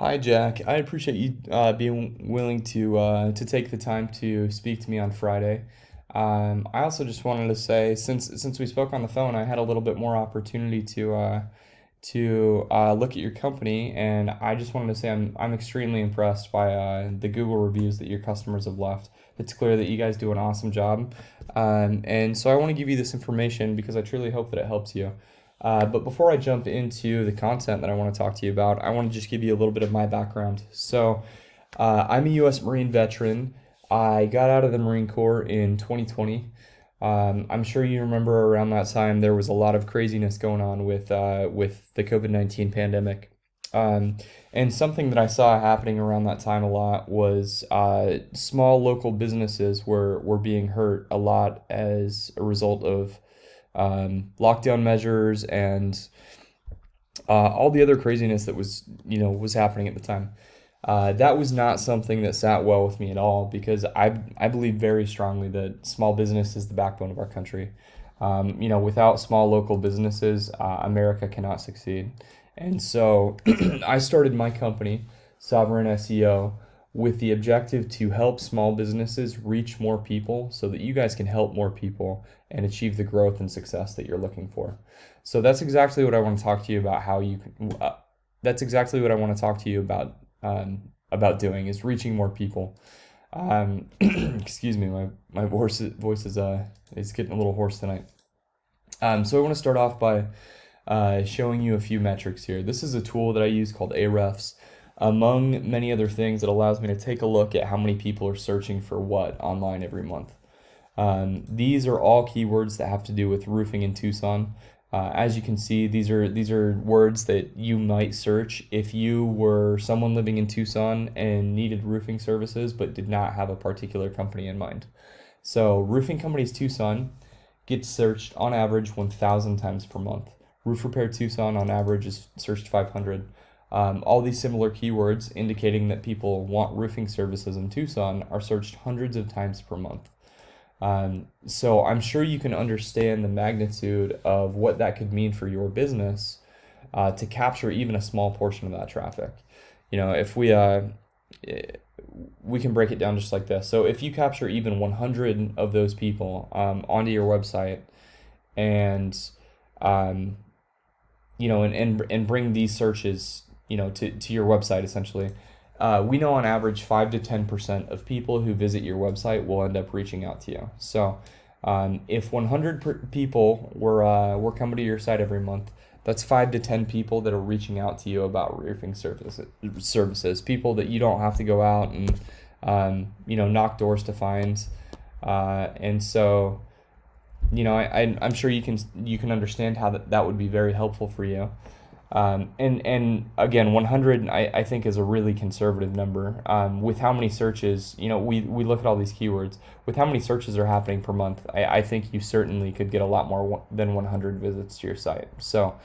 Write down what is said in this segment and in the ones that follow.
Hi, Jack. I appreciate you being willing to take the time to speak to me on Friday. I also just wanted to say, since we spoke on the phone, I had a little bit more opportunity to look at your company, and I just wanted to say I'm extremely impressed by the Google reviews that your customers have left. It's clear that you guys do an awesome job, and so I want to give you this information because I truly hope that it helps you. But before I jump into the content that I want to talk to you about, I want to just give you a little bit of my background. I'm a U.S. Marine veteran. I got out of the Marine Corps in 2020. I'm sure you remember around that time there was a lot of craziness going on with the COVID-19 pandemic. Um, and something that I saw happening around that time a lot was small local businesses were being hurt a lot as a result of lockdown measures and all the other craziness that was happening at the time. That was not something that sat well with me at all because I believe very strongly that small business is the backbone of our country. Without small local businesses, America cannot succeed. And so I started my company, Sovereign SEO, with the objective to help small businesses reach more people so that you guys can help more people and achieve the growth and success that you're looking for. So that's exactly what I want to talk to you about. That's exactly what I want to talk to you about doing is reaching more people. Excuse me, my voice is getting a little hoarse tonight. So I want to start off by showing you a few metrics here. This is a tool that I use called Ahrefs. Among many other things, it allows me to take a look at how many people are searching for what online every month. These are all keywords that have to do with roofing in Tucson. As you can see, these are words that you might search if you were someone living in Tucson and needed roofing services but did not have a particular company in mind. So Roofing Companies Tucson gets searched on average 1,000 times per month. Roof Repair Tucson on average is searched 500. All these similar keywords indicating that people want roofing services in Tucson are searched hundreds of times per month. So I'm sure you can understand the magnitude of what that could mean for your business to capture even a small portion of that traffic. If we can break it down just like this. So if you capture even 100 of those people onto your website and and bring these searches to your website essentially. We know on average 5 to 10% of people who visit your website will end up reaching out to you. So if 100 people were coming to your site every month, that's 5 to 10 people that are reaching out to you about roofing services. People that you don't have to go out and knock doors to find. And so I'm sure you can understand how that would be very helpful for you. And again, 100 I think is a really conservative number. With how many searches, we look at all these keywords. With how many searches are happening per month, I think you certainly could get a lot more than 100 visits to your site. So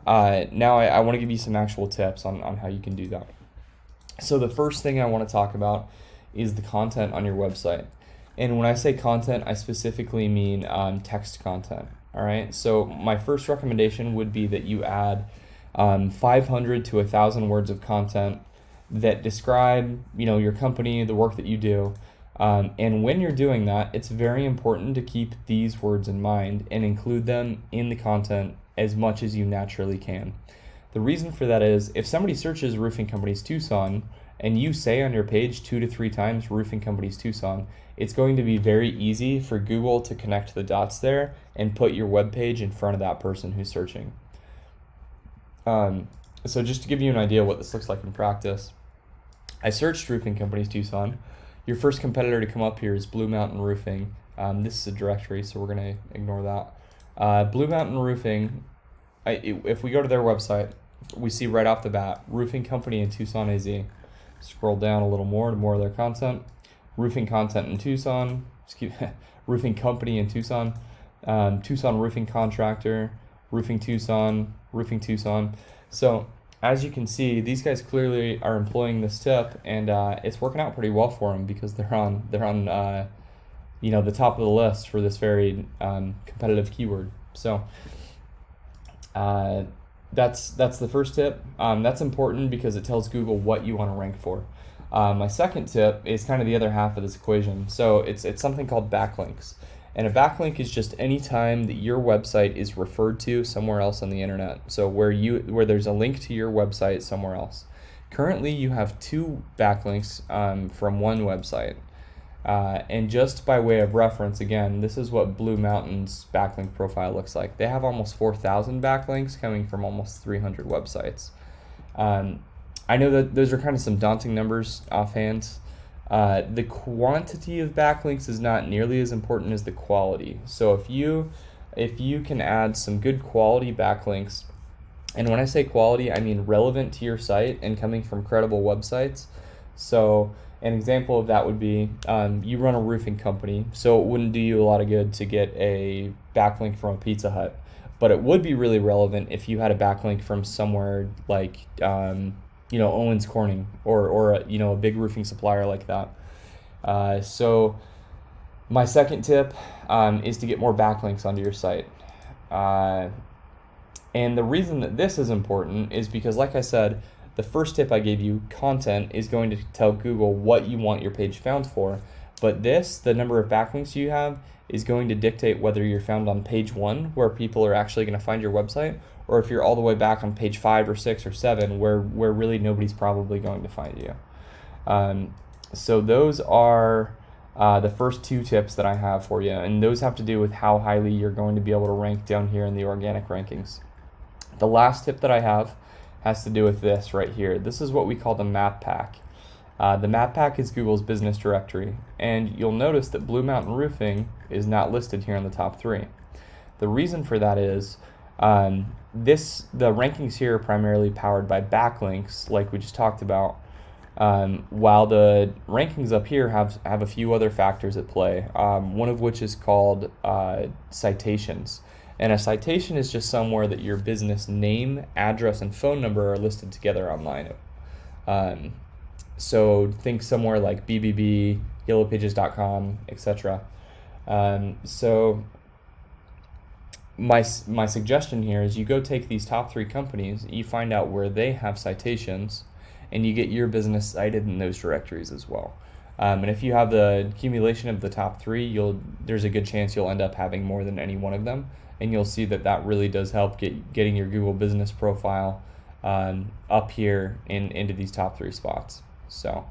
now I want to give you some actual tips on how you can do that. So the first thing I want to talk about is the content on your website. And when I say content, I specifically mean text content. All right. So my first recommendation would be that you add 500 to 1,000 words of content that describe, your company, the work that you do. And when you're doing that, it's very important to keep these words in mind and include them in the content as much as you naturally can. The reason for that is if somebody searches Roofing Companies Tucson and you say on your page 2 to 3 times Roofing Companies Tucson, it's going to be very easy for Google to connect the dots there and put your web page in front of that person who's searching. So just to give you an idea what this looks like in practice, I searched Roofing Companies Tucson. Your first competitor to come up here is Blue Mountain Roofing. This is a directory, so we're going to ignore that. Blue Mountain Roofing, if we go to their website, we see right off the bat, Roofing Company in Tucson, AZ. Scroll down a little more to more of their content. Roofing content in Tucson, Roofing Company in Tucson, Tucson Roofing Contractor, Roofing Tucson. So as you can see, these guys clearly are employing this tip, and it's working out pretty well for them because they're on the top of the list for this very competitive keyword. So That's the first tip. That's important because it tells Google what you want to rank for. My second tip is kind of the other half of this equation. So it's something called backlinks. And a backlink is just any time that your website is referred to somewhere else on the internet. So where there's a link to your website somewhere else. Currently, you have 2 backlinks from one website. And just by way of reference, again, this is what Blue Mountain's backlink profile looks like. They have almost 4,000 backlinks coming from almost 300 websites. I know that those are kind of some daunting numbers offhand. The quantity of backlinks is not nearly as important as the quality. So if you can add some good quality backlinks, and when I say quality, I mean relevant to your site and coming from credible websites. So an example of that would be you run a roofing company, so it wouldn't do you a lot of good to get a backlink from a Pizza Hut. But it would be really relevant if you had a backlink from somewhere like Owens Corning or a big roofing supplier like that. So my second tip is to get more backlinks onto your site. And the reason that this is important is because, like I said, the first tip I gave you, content, is going to tell Google what you want your page found for. But the number of backlinks you have, is going to dictate whether you're found on page 1, where people are actually going to find your website, or if you're all the way back on page 5 or 6 or 7, where really nobody's probably going to find you. So those are the first 2 tips that I have for you, and those have to do with how highly you're going to be able to rank down here in the organic rankings. The last tip that I have has to do with this right here. This is what we call the map pack. The map pack is Google's business directory, and you'll notice that Blue Mountain Roofing is not listed here in the top 3. The reason for that is the rankings here are primarily powered by backlinks, like we just talked about, while the rankings up here have a few other factors at play, one of which is called citations. And a citation is just somewhere that your business name, address, and phone number are listed together online. So think somewhere like BBB, yellowpages.com, etc. So my suggestion here is you go take these top 3 companies, you find out where they have citations, and you get your business cited in those directories as well. And if you have the accumulation of the top 3, there's a good chance you'll end up having more than any one of them. And you'll see that really does help getting your Google business profile up here into these top 3 spots. So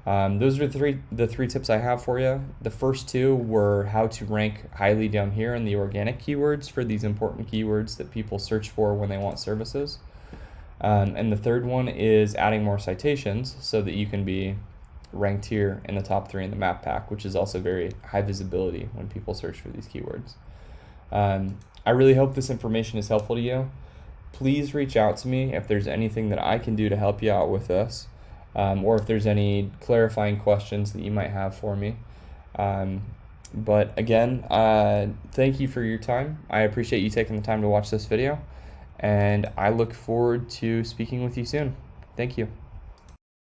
those are the three tips I have for you. The first 2 were how to rank highly down here in the organic keywords for these important keywords that people search for when they want services. And the third one is adding more citations so that you can be ranked here in the top 3 in the map pack, which is also very high visibility when people search for these keywords. I really hope this information is helpful to you. Please reach out to me if there's anything that I can do to help you out with this, or if there's any clarifying questions that you might have for me. But again, thank you for your time. I appreciate you taking the time to watch this video, and I look forward to speaking with you soon. Thank you.